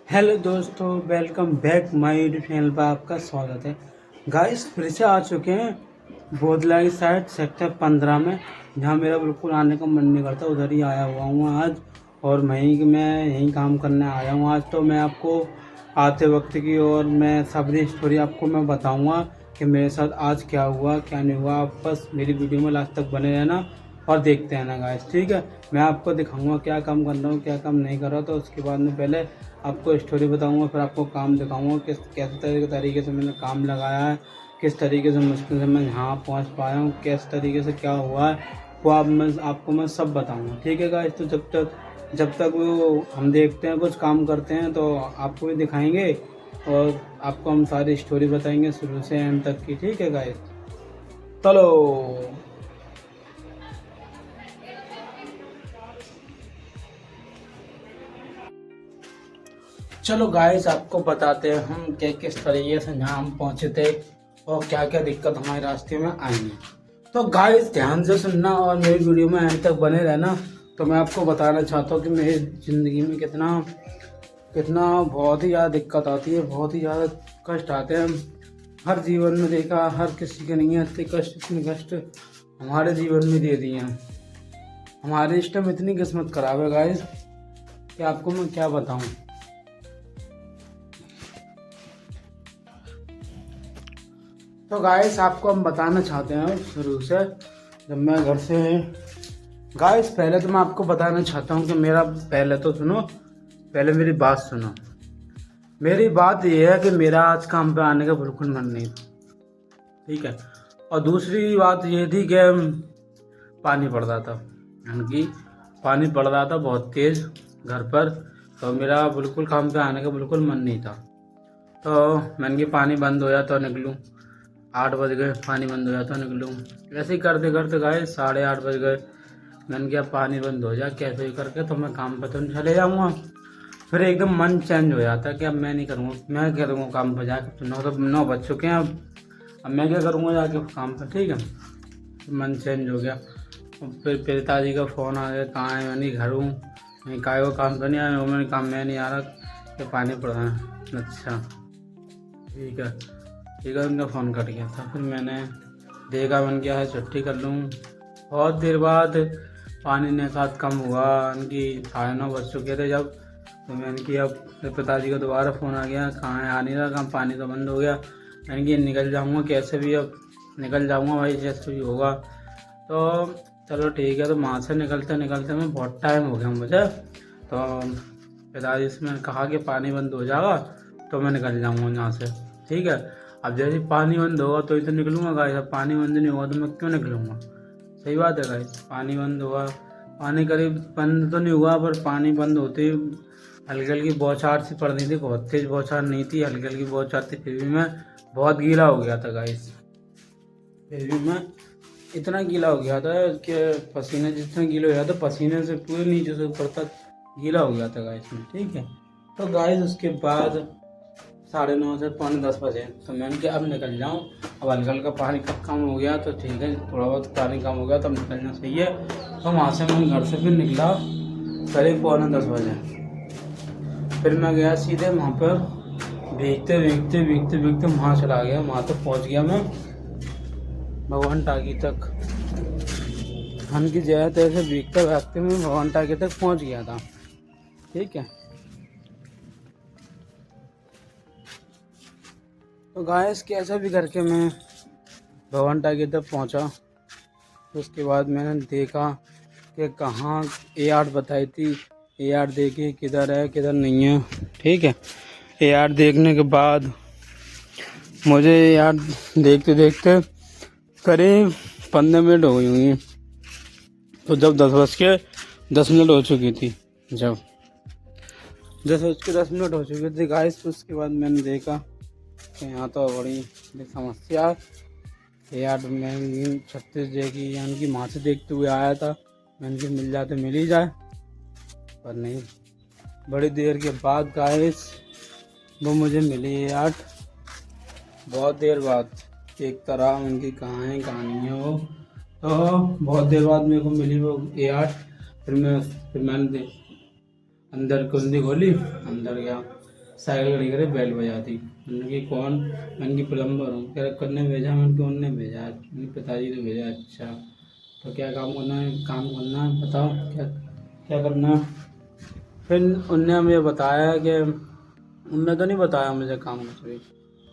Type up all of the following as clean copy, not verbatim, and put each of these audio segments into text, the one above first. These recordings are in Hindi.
हेलो दोस्तों, welcome back my YouTube channel पर आपका स्वागत है। गाइस फिर से आ चुके हैं बोधला की साइड सेक्टर 15 में, जहां मेरा बिल्कुल आने का मन नहीं करता, उधर ही आया हुआ हूँ आज। और मैं यहीं काम करने आया हूँ आज। तो मैं आपको आते वक्त की और मैं सारी स्टोरी आपको मैं बताऊँगा कि मेरे साथ आज क्या हुआ क्या नहीं हुआ। आप बस मेरी वीडियो में लास्ट तक बने रहना और देखते हैं ना गाइस, ठीक है। मैं आपको दिखाऊंगा क्या काम कर रहा हूँ क्या काम नहीं कर रहा। तो उसके बाद में पहले आपको स्टोरी बताऊंगा, फिर आपको काम दिखाऊंगा किस कैसे तरीके से मैंने काम लगाया है, किस तरीके से मुश्किल से मैं यहाँ पहुँच पाया हूँ, किस तरीके से क्या हुआ है, वो आपको मैं सब बताऊंगा, ठीक है गाइस। तो जब तक वो हम देखते हैं कुछ काम करते हैं तो आपको भी दिखाएंगे और आपको हम सारी स्टोरी बताएंगे शुरू से एंड तक की, ठीक है गाइस। चलो चलो गाइस, आपको बताते हैं हम किस तरीके से यहाँ हम पहुँचे थे और क्या क्या दिक्कत हमारे रास्ते में आई है। तो गाइस ध्यान से सुनना और मेरी वीडियो में एंड तक बने रहना। तो मैं आपको बताना चाहता हूँ कि मेरी ज़िंदगी में कितना कितना बहुत ही ज़्यादा दिक्कत आती है, बहुत ही ज़्यादा कष्ट आते हैं। हर जीवन में देखा, हर किसी के नहीं है इतने कष्ट, इतने कष्ट हमारे जीवन में दे दिए हैं। हमारे इस टाइम इतनी किस्मत खराब है गाइस कि आपको मैं क्या बताऊँ। तो गाइस आपको हम बताना चाहते हैं शुरू से, जब मैं घर से गाइस पहले तो मैं आपको बताना चाहता हूँ कि मेरा पहले तो सुनो, पहले मेरी बात सुनो। मेरी बात ये है कि मेरा आज काम पे आने का बिल्कुल मन नहीं था, ठीक है। और दूसरी बात ये थी कि पानी पड़ रहा था, यानी कि पानी पड़ रहा था बहुत तेज़ घर पर। तो मेरा बिल्कुल काम पे आने का बिल्कुल मन नहीं था। तो मैंने कि पानी बंद हो जाता तो निकलूँ। 8 बज गए, पानी बंद हो जाता तो निकलूँ। ऐसे ही करते करते गए 8:30 बज गए। मैंने कहा पानी बंद हो जाए कैसे ही करके, तो मैं काम पे तो नहीं चले जाऊँगा। फिर एकदम मन चेंज हो जाता है कि अब मैं नहीं करूँगा, मैं करूँगा काम पर जाके। तो 9 बज चुके हैं अब मैं क्या करूँगा जाके काम पर, ठीक है। मन चेंज हो गया। और फिर पिताजी का फ़ोन आ गया, कहाँ है? मैंने घर हूँ। नहीं काय को काम पर नहीं आया, मैंने काम मैं नहीं आ रहा कि पानी पड़ रहा है। अच्छा ठीक है, ठीक है। उनका फ़ोन कट गया था। फिर मैंने देखा, मैंने क्या है छुट्टी कर लूँ। बहुत देर बाद पानी निकात कम हुआ, उनकी 9:30 बज चुके थे जब। तो मैंने कि अब पिताजी का दोबारा फ़ोन आ गया, कहाँ है? आ नहीं रहा, कहाँ पानी तो बंद हो गया। मैंने कि निकल जाऊँगा कैसे भी, अब निकल जाऊँगा भाई जैसे भी होगा। तो चलो ठीक है। तो वहाँ से निकलते निकलते मैं बहुत टाइम हो गया मुझे। तो पिताजी से मैंने कहा कि पानी बंद हो जाएगा तो मैं निकल जाऊँगा यहाँ से, ठीक है। अब जैसे पानी बंद होगा तो ही तो निकलूँगा गाइस, अब पानी बंद नहीं होगा तो मैं क्यों निकलूँगा? सही बात है गाइस। पानी बंद हुआ, पानी करीब बंद तो नहीं हुआ, पर पानी बंद होते ही हल्की हल्की बौछार सी पड़ रही थी। बहुत तेज़ बौछार नहीं थी, हल्की हल्की बौछार थी। फिर भी मैं बहुत गीला हो गया था गाइस। फिर भी मैं इतना गीला हो गया था कि पसीने जितना गीला हो गया था, पसीने से पूरे नीचे से ऊपर तक गीला हो गया था गाइस में, ठीक है। तो गाइस उसके बाद 9:30 से 9:45 बजे, तो मैंने कहा अब निकल जाऊँ। अब हल्का हल्का पानी कम हो गया तो ठीक है, थोड़ा बहुत पानी कम हो गया तो अब निकलना सही है। तो वहाँ से मैं घर से फिर निकला करीब 9:45 बजे। फिर मैं गया सीधे वहाँ पर, भीगते भीगते भीगते भीगते वहाँ चला गया। वहाँ तक पहुँच गया मैं, भगवान टाकी तक। धन की जय तैसे भीगते भागते मैं भगवान टाकी तक पहुँच गया था, ठीक है। तो गाइस कैसे भी करके मैं भगवान टाकी तक पहुँचा। तो उसके बाद मैंने देखा कि कहाँ A8 बताई थी, A8 देखी किधर है किधर नहीं है, ठीक है। A8 देखने के बाद मुझे A8 देखते देखते करीब 15 मिनट हो गई होंगी। तो जब 10:10 हो चुकी थी, जब 10:10 हो चुकी थी गाइस, तो उसके बाद मैंने देखा कि यहाँ तो बड़ी समस्या है। A8 में 36 देखी, यानी कि वहाँ से देखते हुए आया था। मैंने कि मिल जाते मिल ही जाए, पर नहीं। बड़ी देर के बाद गाइस वो मुझे मिली A8, बहुत देर बाद। एक तरह उनकी कहाँ है कहाँ नहीं है वो। तो बहुत देर बाद मेरे को मिली वो A8। फिर मैंने अंदर कुंडी खोली, अंदर गया। साइकिल खड़ी करे बेल बजाती। मैंने कि कौन? मैंने कि प्लम्बर हूँ। कह रहा करने भेजा? मैंने कि उनने भेजा, मेरे पिताजी ने भेजा। अच्छा तो क्या काम करना है? काम करना है, बताओ क्या क्या करना है? फिर उनने मुझे बताया कि उनने तो नहीं बताया मुझे काम कुछ भी,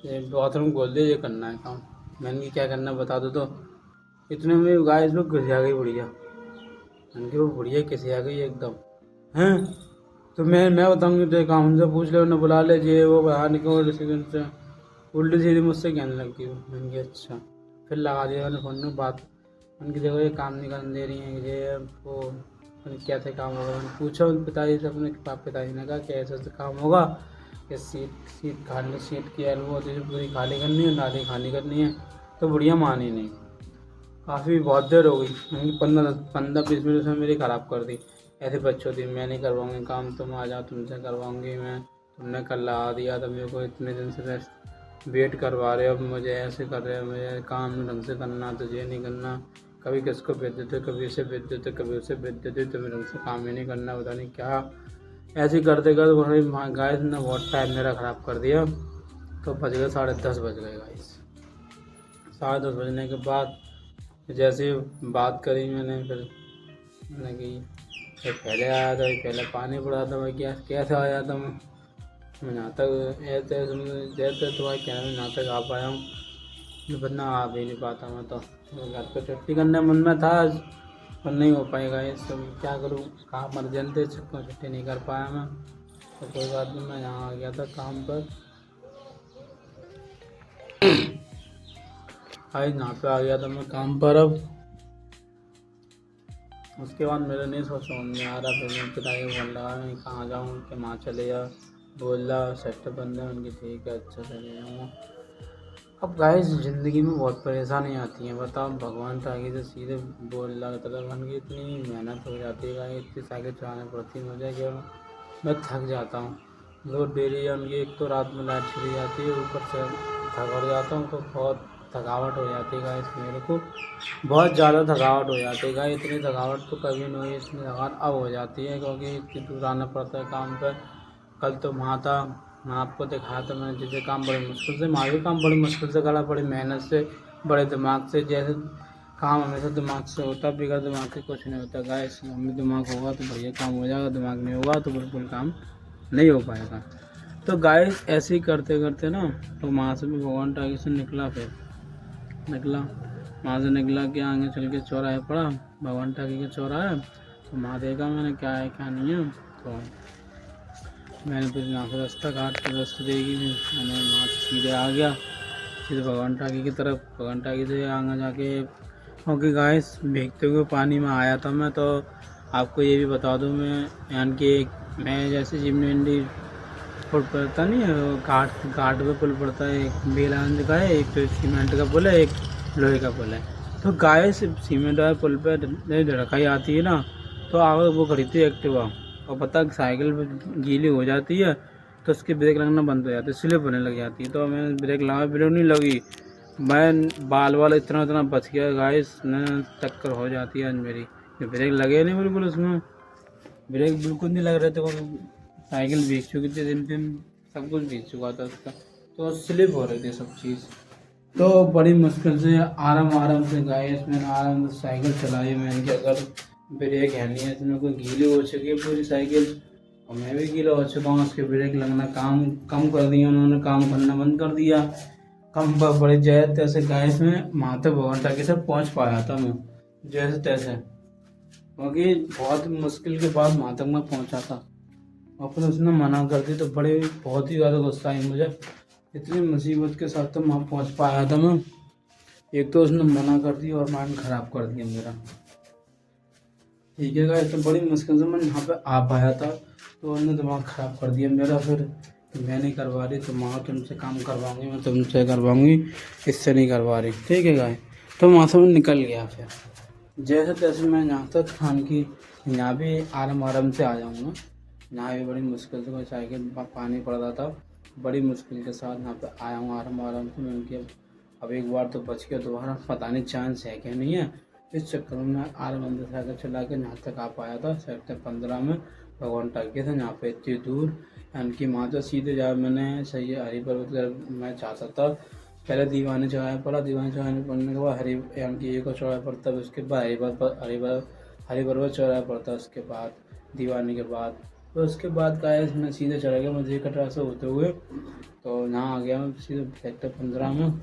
ये बाथरूम खोल दे, ये करना है काम। मैंने कि क्या करना है बता दो। तो इतने में गाय लोग घुस आ गई बुढ़िया। मैंने कि वो बुढ़िया कैसे आ गई एकदम? हैं? तो मैं बताऊंगी तो काम उनसे पूछ ले, उन्हें बुला ले, ये वो बाहर निकलो रेस्टोरेंट से। उल्टी सीधी मुझसे कहने लगती वो। मैंने कहा अच्छा। फिर लगा दिया मैंने फ़ोन में बात। मैंने कहा देखो ये काम नहीं करने दे रही हैं, ये वो। मैंने क्या थे काम होगा? मैंने पूछा उन पिताजी से, अपने पिताजी ने कहा कि ऐसा ऐसा काम होगा कि सीट सीट खाली, सीट की एल्बो होती है पूरी खाली करनी है, नाली खाली करनी है। तो बढ़िया मानी नहीं। काफ़ी बहुत देर हो गई। मैंने 15-20 मिनट उसमें मेरी ख़राब कर दी। ऐसे बच्चों थी, मैं नहीं करवाऊँगी काम, तुम आ जाओ तुमसे करवाऊँगी मैं। तुमने कल लगा दिया था मेरे को, इतने दिन से वेट करवा रहे हो, अब मुझे ऐसे कर रहे हो, मुझे काम नहीं ढंग से करना, तुझे नहीं करना। कभी किसको भेज देते, कभी इसे भेज देते, कभी उसे भेज देते, तुम्हें ढंग से काम ही नहीं करना, पता नहीं क्या। ऐसे ही करते करते वही गाइस ने बहुत टाइम मेरा ख़राब कर दिया। तो बज गए 10:30 बज गए गाइस। 10:30 बजने के बाद जैसे ही बात करी मैंने, फिर मैंने कि ये पहले आया था, ये पहले पानी पड़ा था, मैं क्या कैसे आया था मैं यहाँ तक ऐसे जैसे तुम्हारे कहने में यहाँ तक आ पाया हूँ। वरना आ भी नहीं पाता मैं तो घर पे छुट्टी करने मन में था आज, पर नहीं हो पाएगा ये सब। क्या करूँ, काम अर्जेंट छुट्टी नहीं कर पाया मैं। तो कोई बात नहीं, मैं यहाँ आ गया था काम पर। आज यहाँ पे आ गया था मैं काम पर। अब उसके बाद मेरे नहीं सोचा में आ रहा, फिर मैं पिताजी को बोल रहा मैं कहाँ जाऊँ कि माँ चले जा, बोल रहा सेट बंद है। उनकी ठीक है, अच्छा चले जाऊँगा। अब गाइस ज़िंदगी में बहुत परेशानी आती हैं, बताओ। भगवान तो आगे से सीधे बोल रहा था, उनकी इतनी मेहनत हो जाती है गाइस, इतनी साइकिल चलानी पड़ती है मुझे कि मैं थक जाता हूँ। लोड डेली उनकी, एक तो रात में लाइट चली जाती है, ऊपर से थक और जाता हूँ, तो बहुत थकावट हो जाती है गाइस मेरे को। बहुत ज़्यादा थकावट हो जाती है गाइस, इतनी थकावट तो कभी नहीं हुई, इतनी थकावट अब हो जाती है क्योंकि इतनी दूर आना पड़ता है काम पर। कल तो वहाँ था, मैं आपको दिखाया था मैंने, जैसे काम बड़ी मुश्किल से, वहाँ भी काम बड़ी मुश्किल से करा, बड़ी मेहनत से, बड़े दिमाग से। जैसे काम हमेशा दिमाग से होता, बिगड़ दिमाग से कुछ नहीं होता गाइस। हमें दिमाग होगा तो बढ़िया काम हो जाएगा, दिमाग नहीं होगा तो बिल्कुल काम नहीं हो पाएगा। तो गाइस ऐसे ही करते करते ना, तो वहाँ से भी भगवान टाकी से निकला। फिर निकला, वहाँ से निकला कि आगे चल के चौराहे पड़ा, भगवान टाकी के चौराहे। तो वहाँ देखा मैंने क्या है क्या नहीं है। तो मैंने फिर यहाँ से रास्ता देखी, मैंने वहाँ से सीधे आ गया, सीधे भगवान टाकी की तरफ। भगवान टाकी से आगे जाके, क्योंकि गाइस भीगते हुए पानी में आया था मैं। तो आपको ये भी बता दूँ मैं, यानी कि मैं जैसे जिमनी पुल पड़ता नहीं है, घाट घाट पे पुल पड़ता है, एक बेलांज का है, एक तो सीमेंट का पुल है, एक लोहे का पुल है। तो गाइस सीमेंट वाले पुल पे धड़काई आती है ना, तो आगे वो खड़ी थी एक्टिवा, और पता साइकिल गीली हो जाती है तो उसकी ब्रेक लगना बंद हो जाती है, स्लिप होने लग जाती है। तो मैंने ब्रेक लगा, ब्रेक नहीं लगी, मैं बाल वाल इतना इतना बच गया गाइस, न टक्कर हो जाती है आज मेरी। ब्रेक लगे नहीं बिल्कुल, उसमें ब्रेक बिल्कुल नहीं लग रहे थे। साइकिल भीग चुकी थी, दिन दिन सब कुछ भीग चुका था उसका, तो स्लिप हो रही थी सब चीज़। तो बड़ी मुश्किल से आराम आराम से गाइस मैंने आराम से साइकिल चलाई। मैंने कि अगर ब्रेक है नहीं है, इसमें कोई गीली हो चुकी है पूरी साइकिल, और मैं भी गीला हो चुका हूँ। उसके ब्रेक लगना काम कम कर दिया उन्होंने, काम करना बंद कर दिया। कम पर बड़े जैसे तैसे गाइस में वहाँ तक भगवान टाकी से पहुँच पाया था मैं, जैसे तैसे, क्योंकि बहुत मुश्किल के बाद वहाँ तक मैं पहुँचा था। और फिर उसने मना कर दी तो बड़े बहुत ही ज़्यादा गुस्सा आई मुझे। इतनी मुसीबत के साथ तो वहाँ पहुँच पाया था मैं, एक तो उसने मना कर दी और माइंड ख़राब कर दिया मेरा। ठीक है गाइस, तो बड़ी मुश्किल से मैं यहाँ पे आ पाया था, तो उन्होंने दिमाग ख़राब कर दिया मेरा। फिर मैं नहीं करवा रही तो माँ तुमसे काम करवाऊँगी, मैं तुमसे करवाऊँगी, इससे नहीं करवा रही, ठीक है गाइस। तो वहाँ से मैं निकल गया। फिर जैसे तैसे मैं यहाँ तक खान की, यहाँ भी आराम आराम से आ जाऊँगा। यहाँ भी बड़ी मुश्किल से कोई साइकिल पानी पड़ रहा था, बड़ी मुश्किल के साथ यहाँ पे आया हूँ आराम आराम से। मैं उनके अब एक बार तो बच गया, दोबारा पता नहीं चांस है क्या नहीं है। इस चक्कर में मैं आराम से साइकिल चला के यहाँ तक आ पाया था सेक्टर 15 में। भगवान टके थे यहाँ पे इतनी दूर, यानी कि वहाँ तो सीधे जा मैंने सही है हरी पर्वत मैं चाहता था। पहले दीवाने चढ़ाया पड़ा, दीवाने चढ़ाने पड़ने के बाद हरी यानी कि एक को चढ़ाया पड़ता, उसके बाद हरी पर्वत चढ़ाया पड़ता, उसके बाद दीवाने के बाद, तो उसके बाद गाइस मैं सीधे चढ़ गया मजे कटरा से होते हुए, तो यहाँ आ गया मैं सीधे सेक्टर 15 में।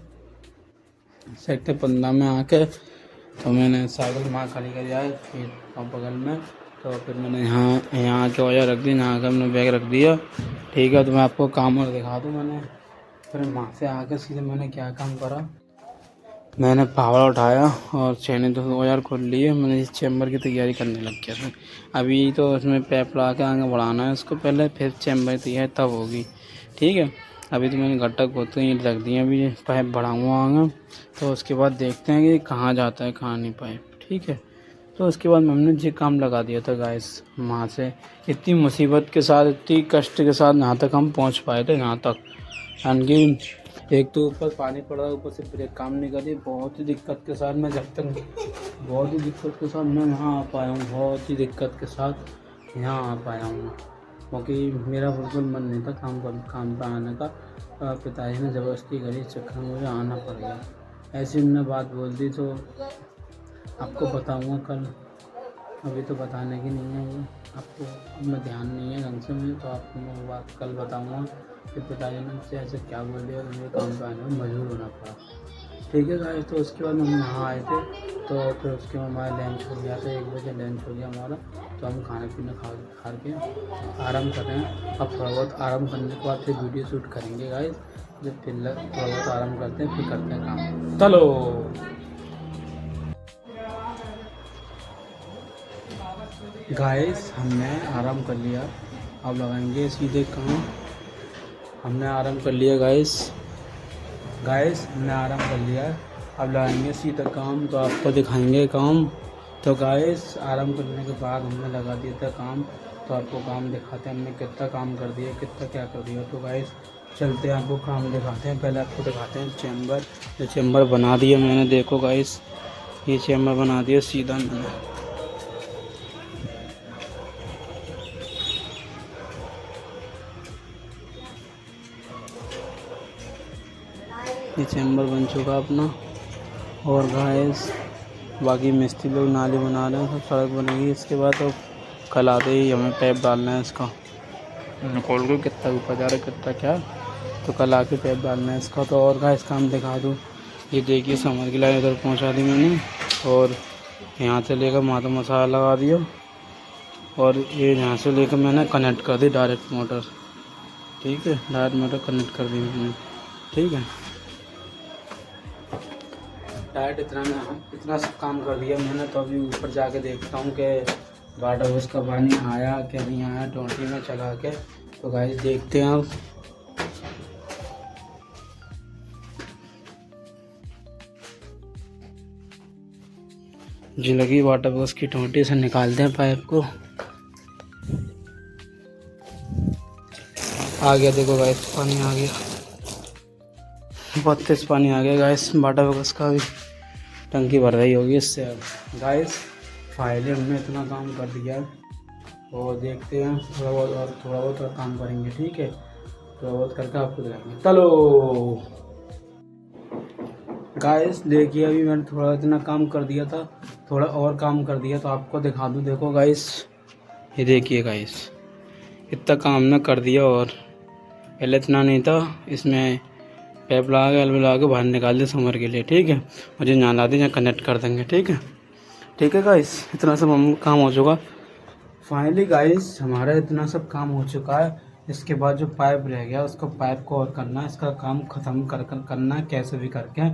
सेक्टर 15 में आके तो मैंने साइकिल वहाँ खड़ी कर दिया फिर बगल में, तो फिर मैंने यहाँ आके वजह रख दी, यहाँ आकर हमने बैग रख दिया। ठीक है, तो मैं आपको काम और दिखा दूँ। मैंने फिर वहाँ से आकर सीधे मैंने क्या काम करा, मैंने फावड़ा उठाया और चैने तो औजार खोल लिए। मैंने इस चैम्बर की तैयारी करने लग गया था। अभी तो उसमें पैप लगा के आगे बढ़ाना है उसको पहले, फिर चैम्बर तैयारी तब होगी। ठीक है, अभी तो मैंने गट्टा खोदते ही रख दिए, अभी पाइप बढ़ाऊँगा आगे, तो उसके बाद देखते हैं कि कहाँ जाता है कहाँ नहीं पाइप। ठीक है, तो उसके बाद हमने ये काम लगा दिया था गाइस। वहाँ से इतनी मुसीबत के साथ, इतनी कष्ट के साथ यहाँ तक हम पहुँच पाए थे, यहाँ तक यानी कि एक तो ऊपर पानी पड़ रहा है, ऊपर से ब्रेक काम नहीं कर रही, बहुत ही दिक्कत के साथ मैं बहुत ही दिक्कत के साथ मैं यहाँ आ पाया हूँ, बहुत ही दिक्कत के साथ यहाँ आ पाया हूँ, क्योंकि मेरा बिल्कुल मन नहीं था काम पर आने का। पिताजी ने ज़बरदस्ती करी, इस चक्कर में मुझे आना पड़ गया। ऐसी उन्होंने बात बोल दी तो आपको बताऊँगा कल, अभी तो बताने की नहीं है वो आपको, अब मैं ध्यान नहीं है ढंग से मुझे, तो आपको मैं बात कल बताऊँगा कि पिताजी ने मुझसे ऐसे क्या बोल दिया और मुझे काम पे आने में मजबूर होना पड़ा। ठीक है गाइस, तो उसके बाद हम यहाँ आए थे, तो फिर उसके बाद हमारा लंच हो गया था, 1 बजे लंच हो गया हमारा, तो हम खाने पीने खा के आराम कर रहे हैं। अब थोड़ा बहुत आराम करने के बाद फिर वीडियो शूट करेंगे गाइस। जब फिर थोड़ा बहुत आराम करते हैं फिर करते हैं काम। चलो गाइस, हमने आराम कर लिया, अब लगाएंगे सीधे काम। हमने आराम कर लिया गाइस, हमने आराम कर लिया, अब लगाएंगे सीधा काम, तो आपको दिखाएंगे काम। तो गाइस, आराम करने के बाद हमने लगा दिया था काम, तो आपको काम दिखाते हैं हमने कितना काम कर दिया, कितना क्या कर दिया। तो गाइस चलते हैं, आपको काम दिखाते हैं। पहले आपको दिखाते हैं चैम्बर, जो चैम्बर बना दिया मैंने। देखो गाइस, ये चैम्बर बना दिया सीधा मैंने। ये चैम्बर बन चुका अपना। और गाइस बाकी मिस्त्री लोग नाली बना रहे हैं, सब सड़क बनेगी इसके बाद, तो कल आते ही हमें पैप डालना है इसका। खोल को कितना ऊपर जा रहा है कितना क्या, तो कल आके पैप डालना है इसका। तो और गाइस काम दिखा दूँ, ये देखिए समर की लाइन उधर पहुंचा दी मैंने, और यहाँ से लेकर वहाँ तो मसाला लगा दिया, और ये यहाँ से लेकर मैंने कनेक्ट कर दी डायरेक्ट मोटर। ठीक है, डायरेक्ट मोटर कनेक्ट कर दी मैंने। ठीक है, डायरेक्ट इतना सब काम कर दिया मैंने। तो अभी ऊपर जाके देखता हूँ कि वाटर बस का पानी आया क्या नहीं आया, टोंटी में चला के। तो गाइस देखते हैं अब। जी लगी वाटर बस की टोंटी से निकालते हैं पाइप को। आ गया, देखो गाइस पानी आ गया, बहुत तेज पानी आ गया गाइस। वाटर बस का भी टंकी भर रही होगी इससे। अब गाइस फाइनली हमने इतना काम कर दिया, और देखते हैं थोड़ा बहुत और काम करेंगे। ठीक है, थोड़ा बहुत करके आपको दिखाएंगे। चलो गाइस देखिए, अभी मैंने थोड़ा इतना काम कर दिया था, थोड़ा और काम कर दिया, तो आपको दिखा दूँ। देखो गाइस, ये देखिए गाइस, इतना काम ना कर दिया, और पहले इतना नहीं था। इसमें पैप लगा के बाहर निकाल दिया समर के लिए। ठीक है, और जो यहाँ ला दी यहाँ कनेक्ट कर देंगे। ठीक है गाइस, इतना सब हम काम हो चुका फाइनली गाइस, हमारा इतना सब काम हो चुका है। इसके बाद जो पाइप रह गया उसको पाइप को और करना है, इसका काम ख़त्म करना है कैसे भी करके।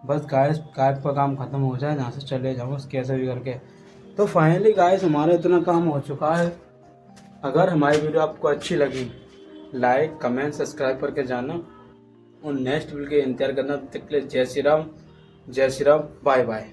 बस गाइस पाइप का काम ख़त्म हो जाए, यहाँ से चले जाऊँ कैसे भी करके। तो फाइनली गाइस हमारा इतना काम हो चुका है। अगर हमारी वीडियो आपको अच्छी लगी, लाइक कमेंट सब्सक्राइब करके जाना, और नेक्स्ट वीडियो के इंतजार करना। तब तक के लिए जय श्री राम, बाय बाय।